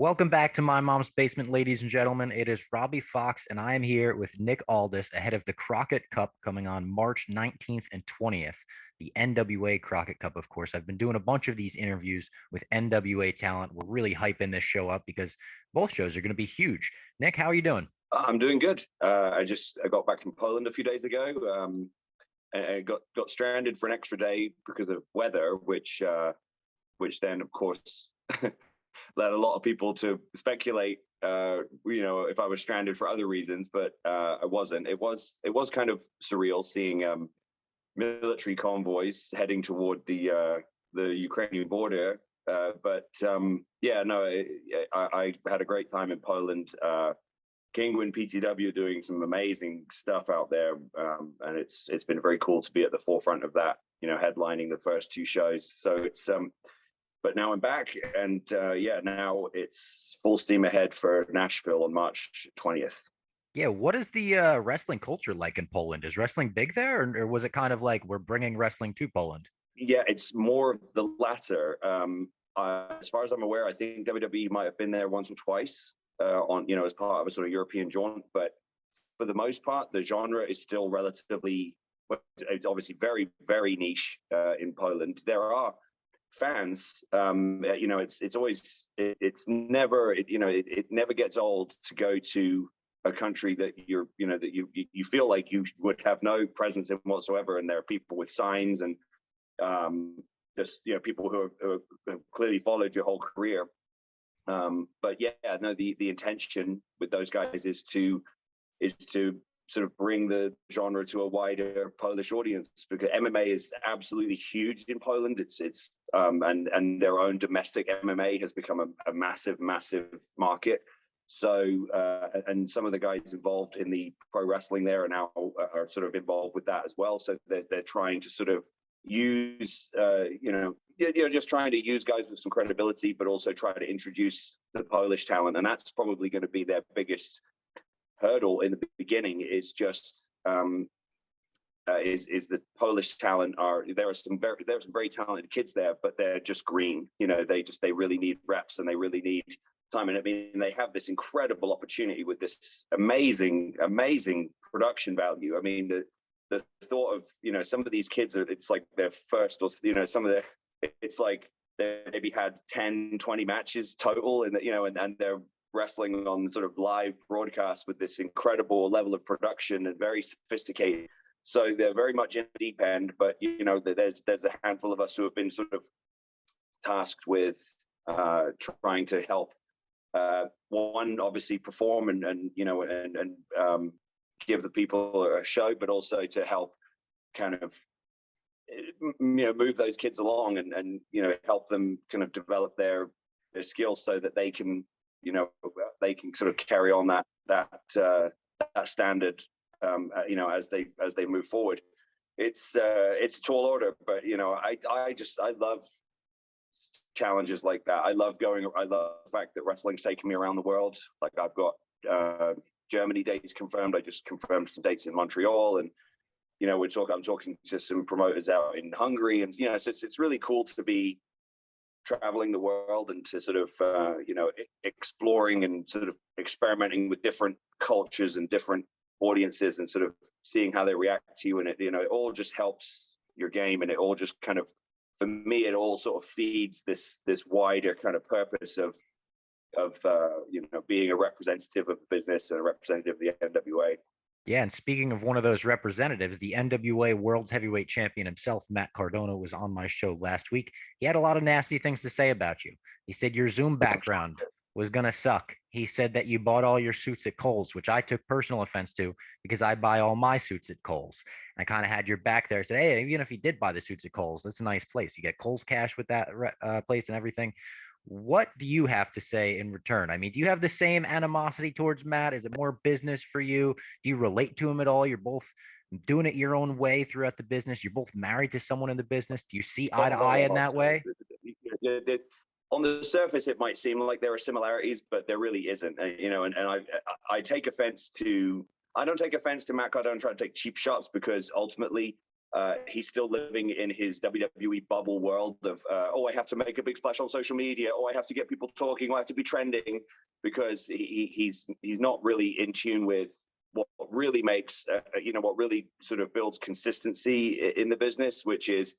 Welcome back to My Mom's Basement, ladies and gentlemen. It is Robbie Fox, and I am here with Nick Aldis ahead of the Crockett Cup coming on March 19th and 20th. The NWA Crockett Cup, of course. I've been doing a bunch of these interviews with NWA talent. We're really hyping this show up because both shows are going to be huge. Nick, how are you doing? I'm doing good. I got back from Poland a few days ago. And got stranded for an extra day because of weather, which then of course led a lot of people to speculate. If I was stranded for other reasons, but I wasn't. It was kind of surreal seeing military convoys heading toward the Ukrainian border. I had a great time in Poland. Kingwin PTW doing some amazing stuff out there, and it's been very cool to be at the forefront of that. Headlining the first two shows. So it's but now I'm back, and now it's full steam ahead for Nashville on March 20th. Yeah, what is the wrestling culture like in Poland? Is wrestling big there, or was it kind of like we're bringing wrestling to Poland? Yeah, it's more of the latter. As far as I'm aware, I think WWE might have been there once or twice as part of a sort of European jaunt. But for the most part, the genre is still relatively, well, it's obviously very, very niche in Poland. There are fans. It never gets old to go to a country that you feel like you would have no presence in whatsoever, and there are people with signs and people who have clearly followed your whole career. The intention with those guys is to sort of bring the genre to a wider Polish audience, because MMA is absolutely huge in Poland. And their own domestic MMA has become a massive market. So and some of the guys involved in the pro wrestling there are sort of involved with that as well. So they're trying to sort of use just trying to use guys with some credibility, but also try to introduce the Polish talent. And that's probably going to be their biggest hurdle in the beginning, is just is the Polish talent. There are some very talented kids there, but they're just green. They really need reps, and they really need time. And I mean, they have this incredible opportunity with this amazing production value. I mean, the thought of some of these kids it's like their first, or it's like they maybe had 10-20 matches total, and and they're wrestling on sort of live broadcast with this incredible level of production and very sophisticated. So they're very much in the deep end, but there's a handful of us who have been sort of tasked with trying to help one, obviously perform and give the people a show, but also to help kind of move those kids along and help them kind of develop their skills so that they can sort of carry on that standard as they move forward. It's a tall order, but I love challenges like that. I love the fact that wrestling's taken me around the world. Like, I've got Germany dates confirmed. I just confirmed some dates in Montreal, and I'm talking to some promoters out in Hungary, and so it's really cool to be traveling the world and to sort of exploring and sort of experimenting with different cultures and different audiences, and sort of seeing how they react to you. And it all just helps your game, and it all just kind of, for me, it all sort of feeds this wider kind of purpose of being a representative of the business and a representative of the NWA. Yeah, and speaking of one of those representatives, the NWA World's Heavyweight Champion himself, Matt Cardona, was on my show last week. He had a lot of nasty things to say about you. He said your Zoom background was going to suck. He said that you bought all your suits at Kohl's, which I took personal offense to because I buy all my suits at Kohl's. And I kind of had your back there. I said, hey, even if you did buy the suits at Kohl's, that's a nice place. You get Kohl's cash with that place and everything. What do you have to say in return? I mean, do you have the same animosity towards Matt? Is it more business for you? Do you relate to him at all? You're both doing it your own way throughout the business. You're both married to someone in the business. Do you see eye to eye in that way? On the surface, it might seem like there are similarities, but there really isn't. I take offense to. I don't take offense to Matt Cardona trying to take cheap shots, because ultimately He's still living in his WWE bubble world of, I have to make a big splash on social media. I have to get people talking. I have to be trending, because he's not really in tune with what really makes, what really sort of builds consistency in the business, which is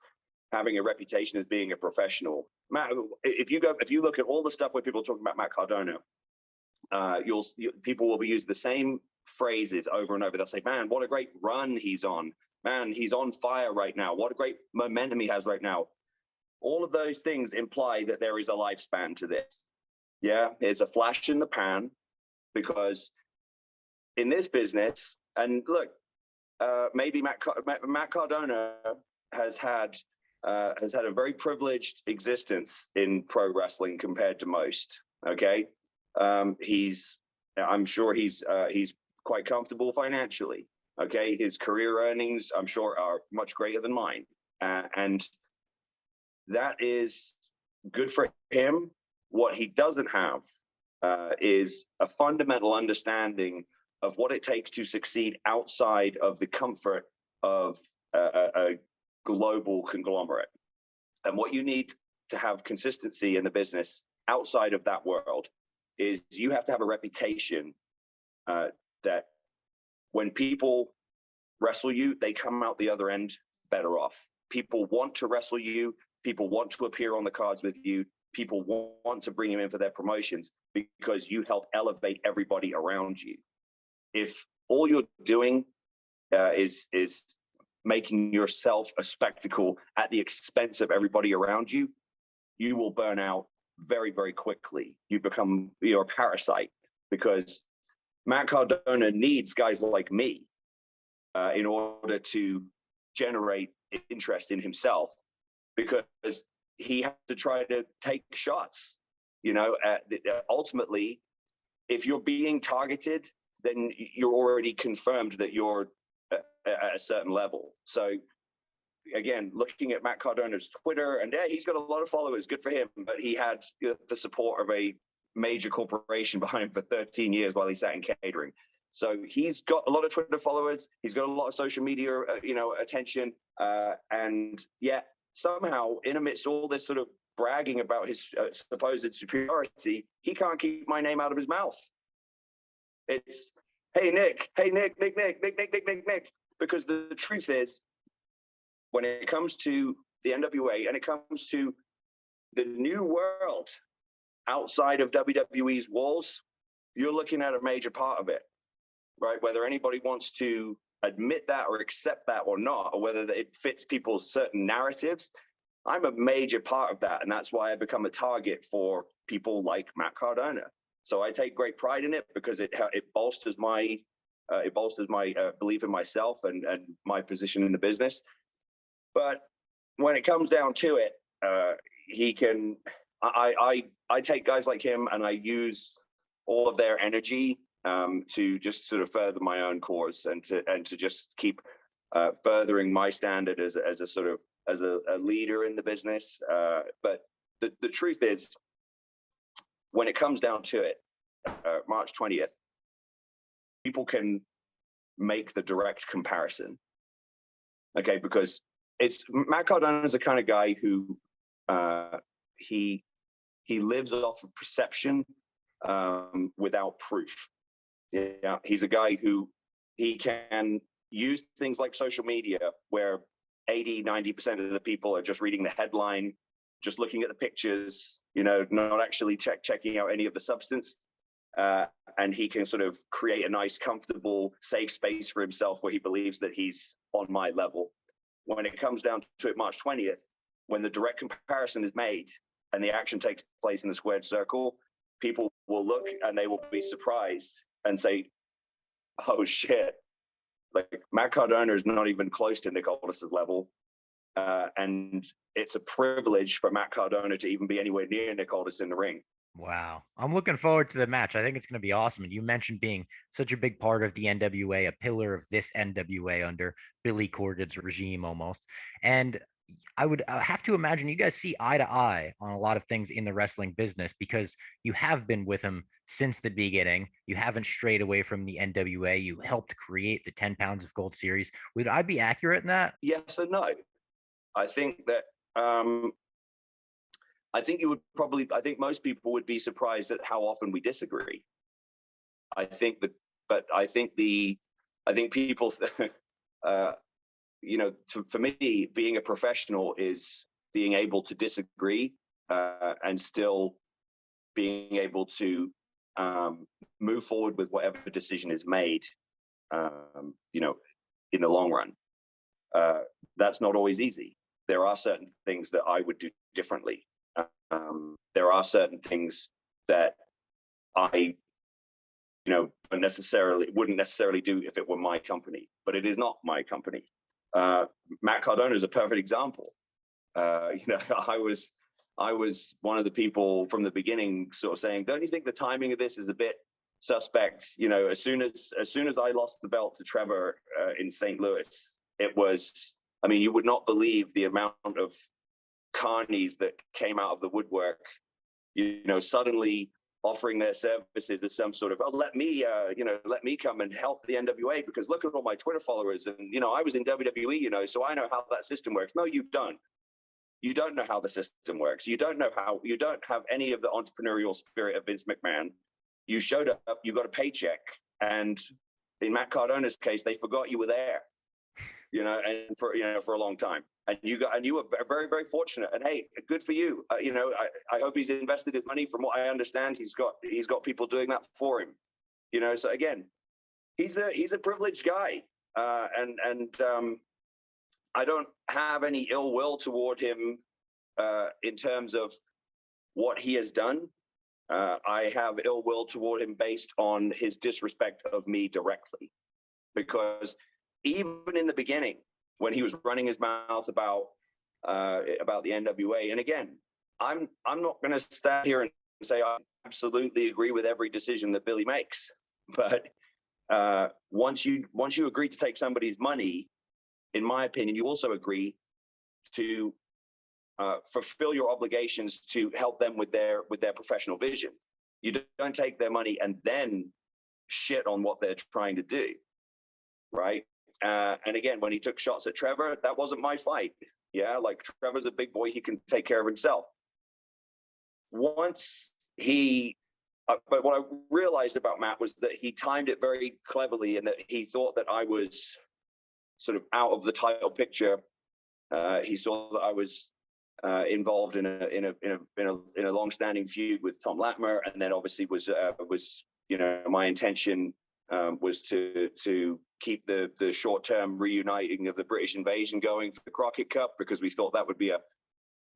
having a reputation as being a professional. Matt, if you look at all the stuff where people are talking about Matt Cardona, people will be using the same phrases over and over. They'll say, "Man, what a great run he's on. Man, he's on fire right now. What a great momentum he has right now." All of those things imply that there is a lifespan to this. Yeah, it's a flash in the pan, because in this business, and look, maybe Matt Cardona has had a very privileged existence in pro wrestling compared to most. Okay, I'm sure he's quite comfortable financially. Okay, his career earnings, I'm sure, are much greater than mine, and that is good for him. What he doesn't have is a fundamental understanding of what it takes to succeed outside of the comfort of a global conglomerate. And what you need to have consistency in the business outside of that world is you have to have a reputation that when people wrestle you, they come out the other end better off. People want to wrestle you. People want to appear on the cards with you. People want to bring you in for their promotions because you help elevate everybody around you. If all you're doing is making yourself a spectacle at the expense of everybody around you, you will burn out very, very quickly. You're a parasite, because Matt Cardona needs guys like me in order to generate interest in himself, because he has to try to take shots. Ultimately, if you're being targeted, then you're already confirmed that you're at a certain level. So again, looking at Matt Cardona's Twitter, and yeah, he's got a lot of followers, good for him, but he had the support of a major corporation behind him for 13 years while he sat in catering. So he's got a lot of Twitter followers, he's got a lot of social media, attention, and yet somehow in amidst all this sort of bragging about his supposed superiority, he can't keep my name out of his mouth. It's, hey, Nick, because the truth is, when it comes to the NWA and it comes to the new world outside of WWE's walls, you're looking at a major part of it, right? Whether anybody wants to admit that or accept that or not, or whether it fits people's certain narratives, I'm a major part of that. And that's why I become a target for people like Matt Cardona. So I take great pride in it, because it bolsters my belief in myself and my position in the business. But when it comes down to it, I take guys like him and I use all of their energy to just sort of further my own cause and to just keep furthering my standard as a leader in the business. But the truth is, when it comes down to it, March 20th, people can make the direct comparison. Okay, because Matt Cardona is the kind of guy who he lives off of perception without proof. Yeah, he's a guy who he can use things like social media, where 80-90% of the people are just reading the headline, just looking at the pictures, not actually checking out any of the substance. And he can sort of create a nice, comfortable, safe space for himself where he believes that he's on my level. When it comes down to it, March 20th, when the direct comparison is made and the action takes place in the squared circle, people will look and they will be surprised and say, oh shit, like Matt Cardona is not even close to Nick Aldis's level. And it's a privilege for Matt Cardona to even be anywhere near Nick Aldis in the ring. Wow. I'm looking forward to the match. I think it's going to be awesome. And you mentioned being such a big part of the NWA, a pillar of this NWA under Billy Corgan's regime almost. And I would have to imagine you guys see eye to eye on a lot of things in the wrestling business because you have been with him since the beginning. You haven't strayed away from the NWA. You helped create the 10 pounds of gold series. Would I be accurate in that? Yes and no. I think that I think I think most people would be surprised at how often we disagree. I think that, but I think people, for me, being a professional is being able to disagree and still being able to move forward with whatever decision is made, in the long run. That's not always easy. There are certain things that I would do differently. There are certain things that I, wouldn't necessarily do if it were my company, but it is not my company. Matt Cardona is a perfect example. I was one of the people from the beginning sort of saying, don't you think the timing of this is a bit suspect? As soon as I lost the belt to Trevor in St. Louis, it was, you would not believe the amount of carnies that came out of the woodwork, suddenly offering their services as some sort of, let me come and help the NWA because look at all my Twitter followers. And, I was in WWE, so I know how that system works. No, you don't. You don't know how the system works. You don't have any of the entrepreneurial spirit of Vince McMahon. You showed up, you got a paycheck. And in Matt Cardona's case, they forgot you were there, and for a long time. And you were very, very fortunate. And hey, good for you. I hope he's invested his money. From what I understand, he's got people doing that for him. So again, he's a privileged guy, and I don't have any ill will toward him in terms of what he has done. I have ill will toward him based on his disrespect of me directly, because even in the beginning, when he was running his mouth about the NWA, and again, I'm not going to stand here and say I absolutely agree with every decision that Billy makes, but once you agree to take somebody's money, in my opinion, you also agree to fulfill your obligations to help them with their professional vision. You don't take their money and then shit on what they're trying to do, right? And again, when he took shots at Trevor, that wasn't my fight. Yeah, like Trevor's a big boy; he can take care of himself. Once but what I realized about Matt was that he timed it very cleverly, and that he thought that I was sort of out of the title picture. He saw that I was involved in a long-standing feud with Tom Latimer, and then obviously was my intention was to keep the short-term reuniting of the British invasion going for the Crockett Cup, because we thought that would be a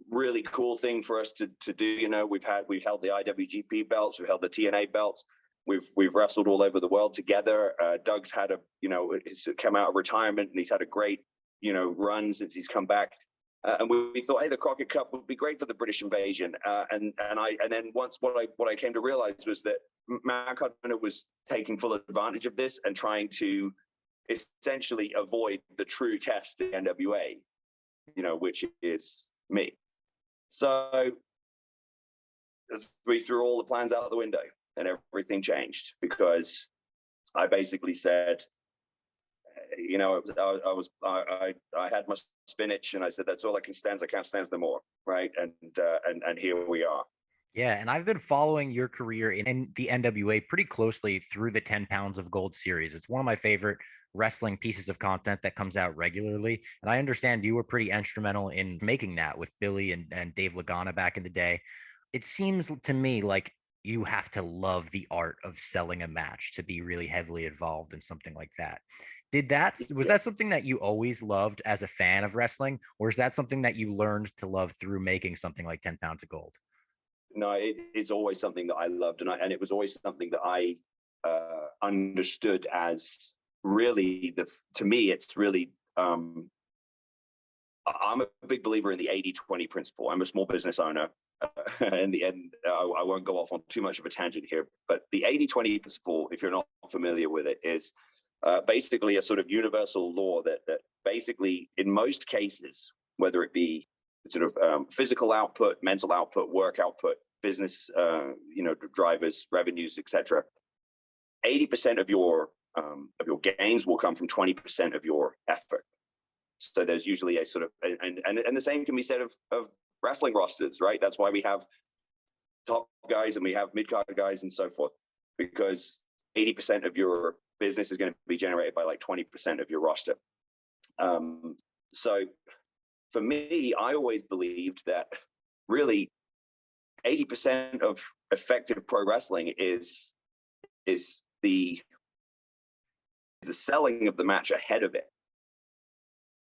really cool thing for us to do. We've held the IWGP belts, we've held the TNA belts, we've wrestled all over the world together. Doug's had he's come out of retirement and he's had a great run since he's come back. And we thought, hey, the Crockett Cup would be great for the British invasion. And then once what I came to realize was that Matt Cardona was taking full advantage of this and trying to essentially avoid the true test of the NWA, which is me. So we threw all the plans out the window and everything changed, because I basically said, I had my spinach and I said, that's all I can stand. I can't stand no more. Right. And here we are. Yeah, and I've been following your career in the NWA pretty closely through the 10 pounds of gold series. It's one of my favorite wrestling pieces of content that comes out regularly. And I understand you were pretty instrumental in making that with Billy and Dave Lagana back in the day. It seems to me like you have to love the art of selling a match to be really heavily involved in something like that. Was that something that you always loved as a fan of wrestling, or is that something that you learned to love through making something like 10 pounds of gold? No, it's always something that I loved, and it was always something that I understood as really to me, it's really, I'm a big believer in the 80-20 principle. I'm a small business owner. In the end, I won't go off on too much of a tangent here, but the 80-20 principle, if you're not familiar with it, is basically a sort of universal law that basically, in most cases, whether it be sort of physical output, mental output, work output, business, drivers, revenues, etc. 80% of your gains will come from 20% of your effort. So there's usually a sort of, and the same can be said of wrestling rosters, right? That's why we have top guys and we have mid-card guys and so forth, because 80% of your business is going to be generated by like 20% of your roster. So for me, I always believed that really 80% of effective pro wrestling is the selling of the match ahead of it.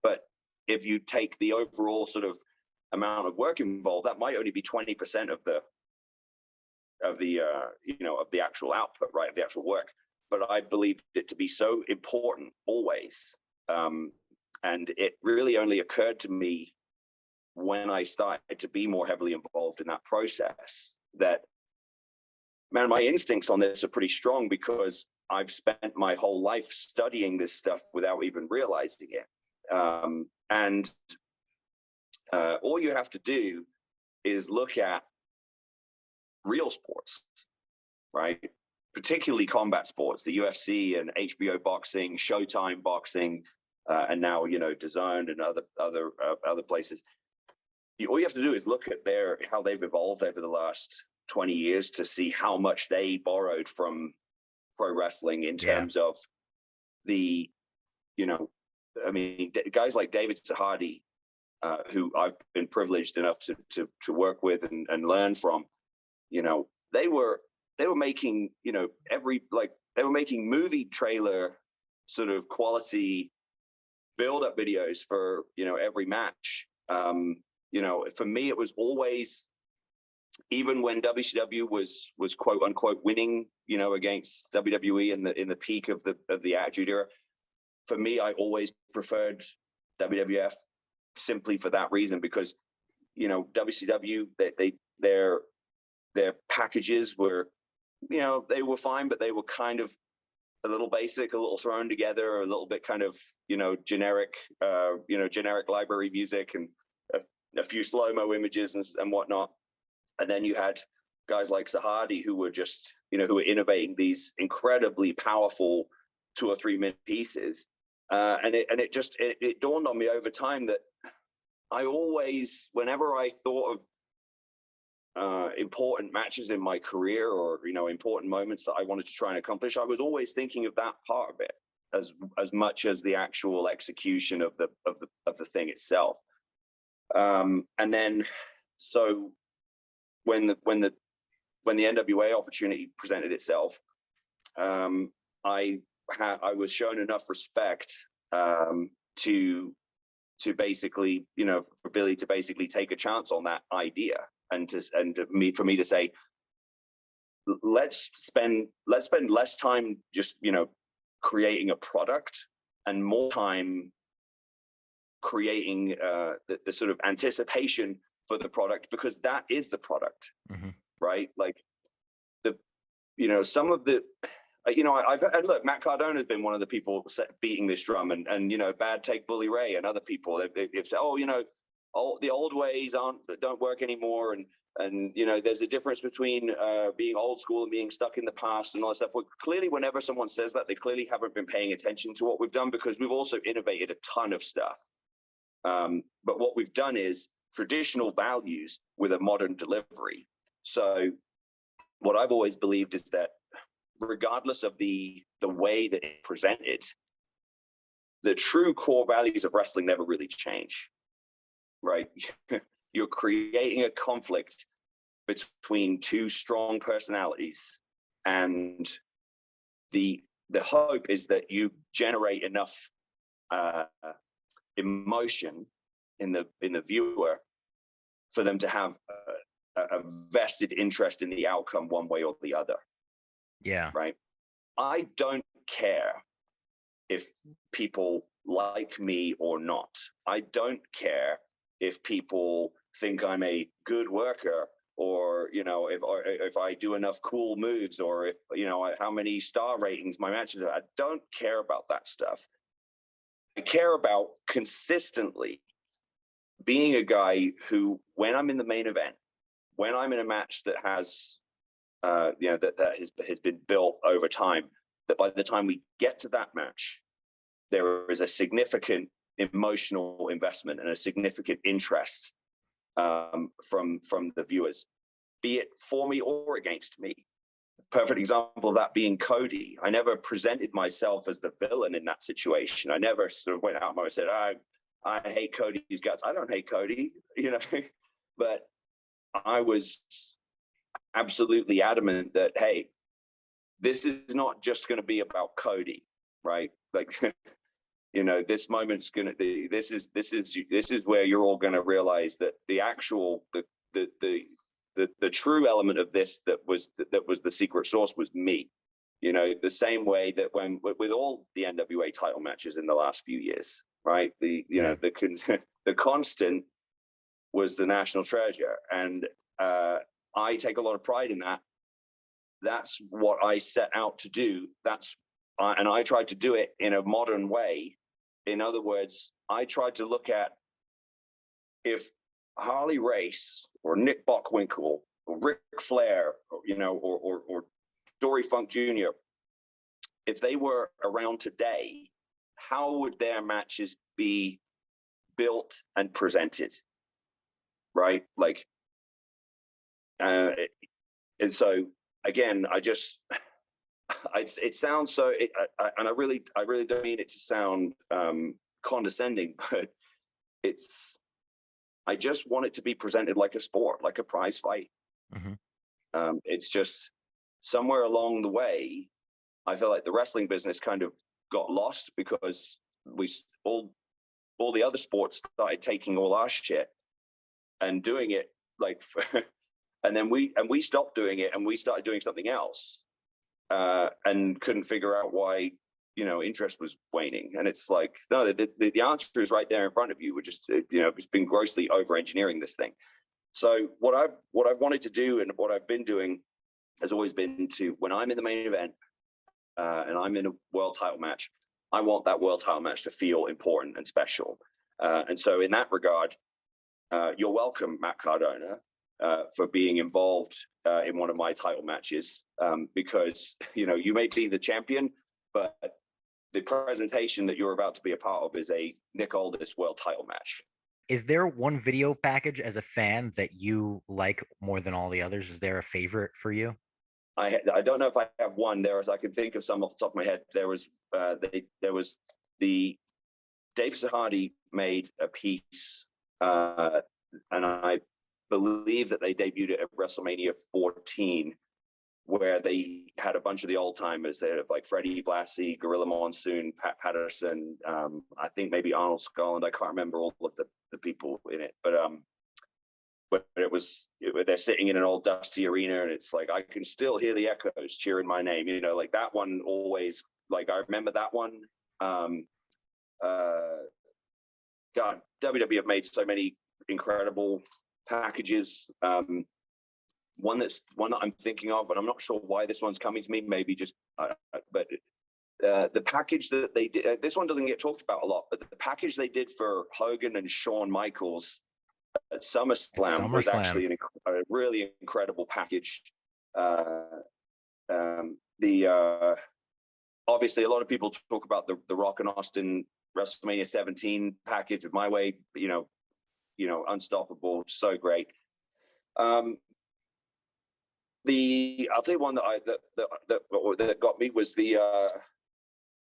But if you take the overall sort of amount of work involved, that might only be 20% of the actual output, right, of the actual work. But I believed it to be so important always, and it really only occurred to me when I started to be more heavily involved in that process that, man, my instincts on this are pretty strong, because I've spent my whole life studying this stuff without even realizing it. And all you have to do is look at real sports, right? Particularly combat sports, the UFC and HBO boxing, Showtime boxing, and now, DAZN and other places. All you have to do is look at how they've evolved over the last 20 years to see how much they borrowed from pro wrestling in terms of the, guys like David Sahadi, who I've been privileged enough to work with and learn from. They were making, they were making movie trailer sort of quality build-up videos for, every match. For me, it was always, even when WCW was quote unquote winning, against WWE in the peak of the Attitude Era, for me, I always preferred WWF simply for that reason, because, WCW, their packages were, they were fine, but they were kind of a little basic, a little thrown together, a little bit kind of, generic library music and a few slow-mo images and whatnot. And then you had guys like Sahadi who were just, who were innovating these incredibly powerful 2 or 3 minute pieces. And it dawned on me over time that I always, whenever I thought of important matches in my career, or important moments that I wanted to try and accomplish, I was always thinking of that part of it as much as the actual execution of the thing itself. And then, so when the NWA opportunity presented itself, I was shown enough respect to basically, for Billy to basically take a chance on that idea, and for me to say, let's spend less time just creating a product and more time creating the sort of anticipation for the product, because that is the product. Mm-hmm. Right? Like some of the I've look, Matt Cardona has been one of the people beating this drum, and Bad Take Bully Ray and other people. They've said, the old ways don't work anymore, and there's a difference between being old school and being stuck in the past and all that stuff. Well, clearly, whenever someone says that, they clearly haven't been paying attention to what we've done, because we've also innovated a ton of stuff. But what we've done is traditional values with a modern delivery. So what I've always believed is that regardless of the way that it presented, the true core values of wrestling never really change, right? You're creating a conflict between 2 strong personalities, and the hope is that you generate enough emotion in the viewer for them to have a vested interest in the outcome one way or the other. Yeah. Right. I don't care if people like me or not. I don't care if people think I'm a good worker, or if I do enough cool moves, or if how many star ratings my matches are. I don't care about that stuff. I care about consistently being a guy who, when I'm in the main event, when I'm in a match that has, that has been built over time, that by the time we get to that match, there is a significant emotional investment and a significant interest from the viewers, be it for me or against me. Perfect example of that being Cody. I never presented myself as the villain in that situation. I never sort of went out and said, I hate Cody's guts. I don't hate Cody, but I was absolutely adamant that, hey, this is not just going to be about Cody, right? Like, this moment's going to be, this is where you're all going to realize that the actual, the true element of this that was the secret sauce was me. The same way that when with all the NWA title matches in the last few years, right? The constant was the national treasure, and I take a lot of pride in that. That's what I set out to do. And I tried to do it in a modern way. In other words, I tried to look at if Harley Race or Nick Bockwinkel or Ric Flair, or Dory Funk Jr., if they were around today, how would their matches be built and presented? Right? Like, and so again, it sounds so, and I really don't mean it to sound condescending, but I just want it to be presented like a sport, like a prize fight. Mm-hmm. It's just somewhere along the way, I feel like the wrestling business kind of got lost because all the other sports started taking all our shit and doing it like, and then we stopped doing it and we started doing something else, and couldn't figure out why interest was waning. And it's like, no, the answer is right there in front of you. We're just it's been grossly over engineering this thing. So what I've wanted to do and what I've been doing has always been to, when I'm in the main event and I'm in a world title match, I want that world title match to feel important and special. And so in that regard, you're welcome, Matt Cardona, for being involved in one of my title matches, because you may be the champion, but the presentation that you're about to be a part of is a Nick Aldis world title match. Is there one video package as a fan that you like more than all the others? Is there a favorite for you? I don't know if I have one. I can think of some off the top of my head. There was the Dave Sahadi made a piece, and I believe that they debuted it at WrestleMania 14, where they had a bunch of the old timers. They had like Freddie Blassie, Gorilla Monsoon, Pat Patterson, I think maybe Arnold Skolland. I can't remember all of the people in it, but they're sitting in an old dusty arena, and it's like I can still hear the echoes cheering my name. Like that one always. Like I remember that one. God, WWE have made so many incredible packages. One that I'm thinking of, and I'm not sure why this one's coming to me. Maybe just, but the package that they did. This one doesn't get talked about a lot, but the package they did for Hogan and Shawn Michaels at SummerSlam was actually a really incredible package. Obviously, a lot of people talk about the Rock and Austin WrestleMania 17 package of My Way. Unstoppable, so great. I'll tell you one that got me was the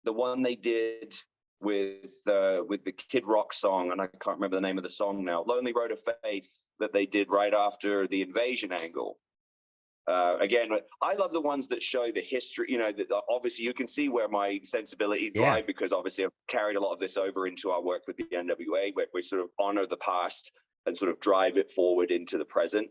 one they did with the Kid Rock song, and I can't remember the name of the song now. Lonely Road of Faith, that they did right after the Invasion angle. Again, I love the ones that show the history. Obviously you can see where my sensibilities lie, because obviously I've carried a lot of this over into our work with the NWA, where we sort of honor the past and sort of drive it forward into the present.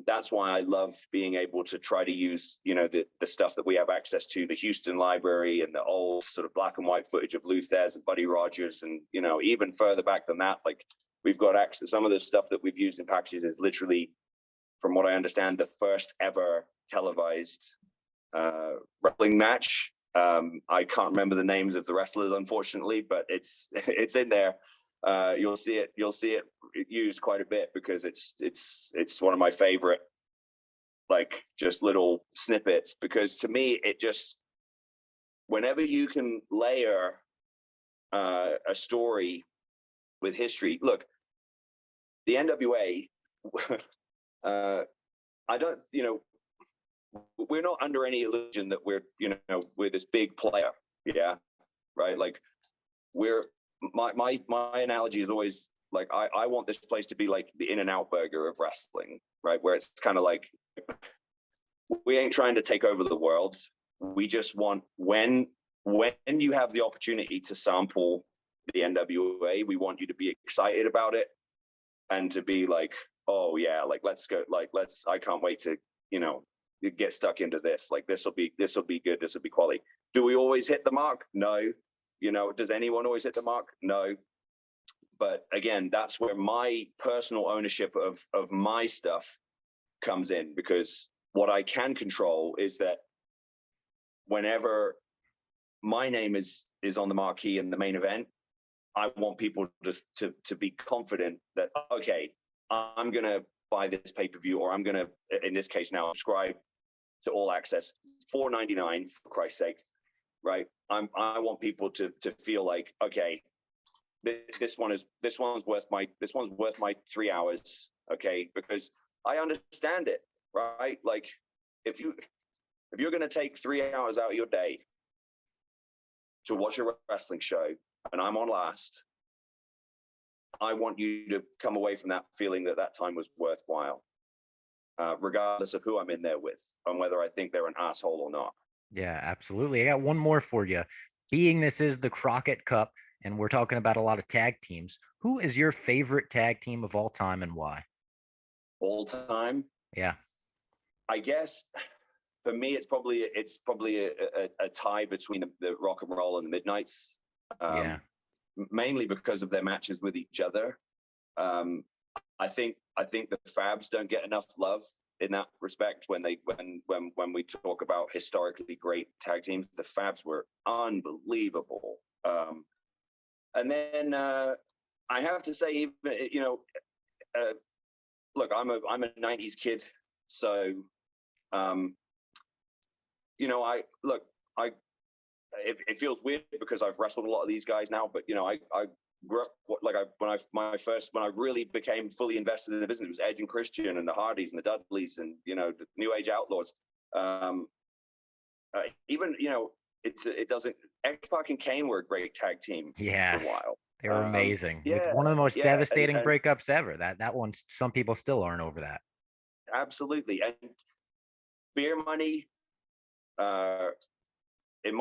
That's why I love being able to try to use, the stuff that we have access to, the Houston library and the old sort of black and white footage of Lou Thez and Buddy Rogers. And, even further back than that, like we've got access. Some of the stuff that we've used in packages is literally, from what I understand, the first ever televised wrestling match. I can't remember the names of the wrestlers, unfortunately, but it's in there. You'll see it used quite a bit because it's one of my favorite, like, just little snippets, because to me it just, whenever you can layer a story with history. Look, the NWA, I don't, we're not under any illusion that we're this big player. Yeah. Right. Like, my analogy is always like, I want this place to be like the In-N-Out Burger of wrestling, right? Where it's kind of like, we ain't trying to take over the world. We just want, when you have the opportunity to sample the NWA, we want you to be excited about it and to be like, oh yeah, like, let's go, like, I can't wait to, get stuck into this. Like, this will be good. This will be quality. Do we always hit the mark? No. Does anyone always hit the mark? No. But again, that's where my personal ownership of my stuff comes in, because what I can control is that whenever my name is on the marquee in the main event, I want people to be confident that, okay, I'm going to buy this pay-per-view, or I'm going to, in this case now, subscribe to All Access, $4.99 for Christ's sake, right? I want people to feel like, okay, this one's worth my 3 hours, okay? Because I understand it, right? Like, if you're going to take 3 hours out of your day to watch a wrestling show, and I'm on last, I want you to come away from that feeling that time was worthwhile, regardless of who I'm in there with, and whether I think they're an asshole or not. Yeah, absolutely. I got one more for you. Being this is the Crockett Cup, and we're talking about a lot of tag teams, who is your favorite tag team of all time and why? All time? Yeah. I guess for me, it's probably a tie between the Rock and Roll and the Midnights. Yeah. Mainly because of their matches with each other. I think the Fabs don't get enough love in that respect. When we talk about historically great tag teams, the Fabs were unbelievable. And then I have to say, look, I'm a '90s kid, so it feels weird because I've wrestled a lot of these guys now, but I grew up when I really became fully invested in the business, it was Edge and Christian and the Hardys and the Dudleys and the New Age Outlaws. X-Pac and Kane were a great tag team for a while. They were amazing. Yeah, with one of the most devastating and breakups ever. That one, some people still aren't over that. Absolutely. And Beer Money, in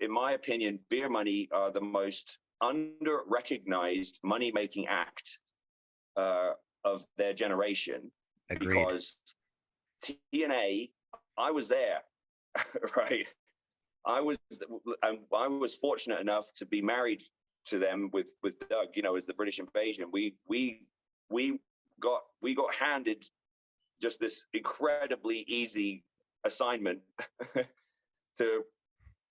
my opinion, Beer Money are the most under-recognized money-making act of their generation. Agreed. Because TNA, I was there, right? I was fortunate enough to be married to them with Doug, as the British Invasion. We got handed just this incredibly easy assignment to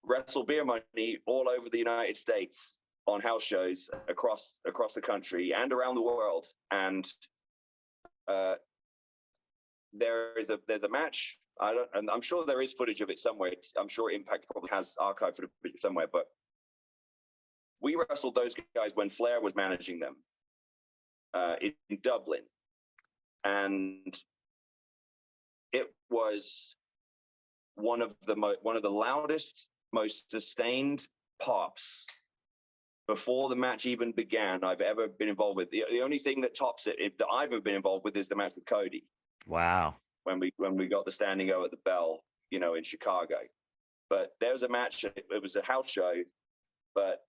wrestle Beer Money all over the United States on house shows across the country and around the world. And there's a match. And I'm sure there is footage of it somewhere. I'm sure Impact probably has archive footage somewhere, but we wrestled those guys when Flair was managing them in Dublin. And it was one of the loudest, most sustained pops before the match even began I've ever been involved with. The only thing that tops it that I've ever been involved with is the match with Cody. Wow. When we got the standing O at the bell, in Chicago. But there was a match, it was a house show, but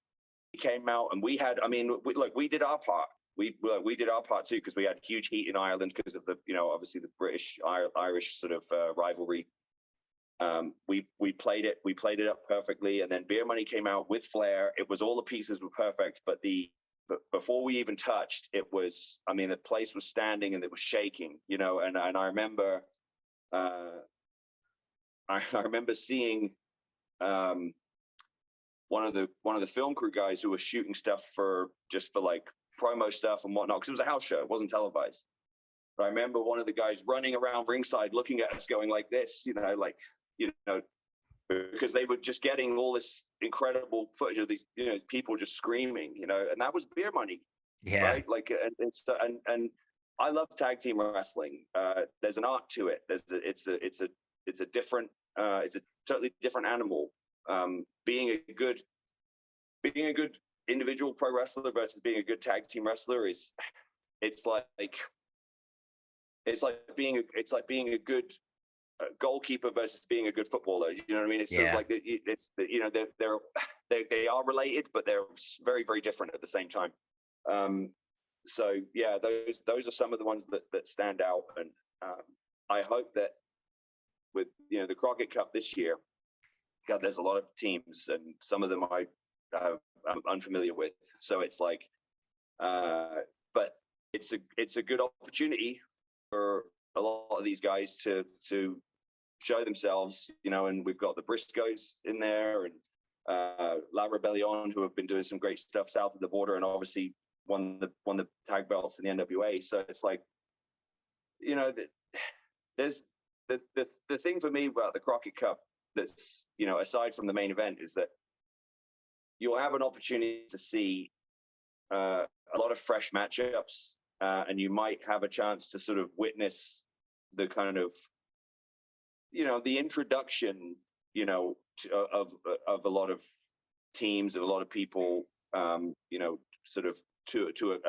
he came out and we did our part. We did our part too, because we had huge heat in Ireland because of the, obviously the British Irish sort of rivalry. We played it up perfectly, and then Beer Money came out with Flair. It was all the pieces were perfect, but before we even touched, it was, the place was standing and it was shaking, and I remember, I remember seeing one of the film crew guys who was shooting stuff for like promo stuff and whatnot, because it was a house show, it wasn't televised. But I remember one of the guys running around ringside looking at us going like this, because they were just getting all this incredible footage of these, people just screaming, and that was beer money. Yeah. Right. Like, and I love tag team wrestling. There's an art to it. It's a totally different animal. Being a good individual pro wrestler versus being a good tag team wrestler it's like being a good goalkeeper versus being a good footballer. You know what I mean? It's sort of like they are related, but they're very, very different at the same time. So yeah, those are some of the ones that stand out, and I hope that with the Crockett Cup this year, God, there's a lot of teams, and some of them I'm unfamiliar with. So it's like, but it's a good opportunity for a lot of these guys to show themselves, and we've got the Briscoes in there, and La Rebellion, who have been doing some great stuff south of the border, and obviously won the tag belts in the NWA. So it's like, there's the thing for me about the Crockett Cup that's, aside from the main event, is that you'll have an opportunity to see a lot of fresh matchups, and you might have a chance to sort of witness the kind of, the introduction, of a lot of teams, of a lot of people, sort of to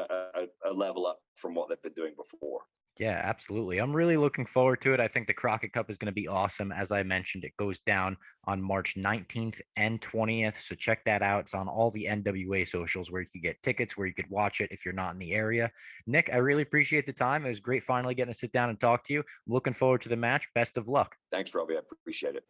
a level up from what they've been doing before. Yeah, absolutely. I'm really looking forward to it. I think the Crockett Cup is going to be awesome. As I mentioned, it goes down on March 19th and 20th. So check that out. It's on all the NWA socials where you could get tickets, where you could watch it if you're not in the area. Nick, I really appreciate the time. It was great finally getting to sit down and talk to you. I'm looking forward to the match. Best of luck. Thanks, Robbie. I appreciate it.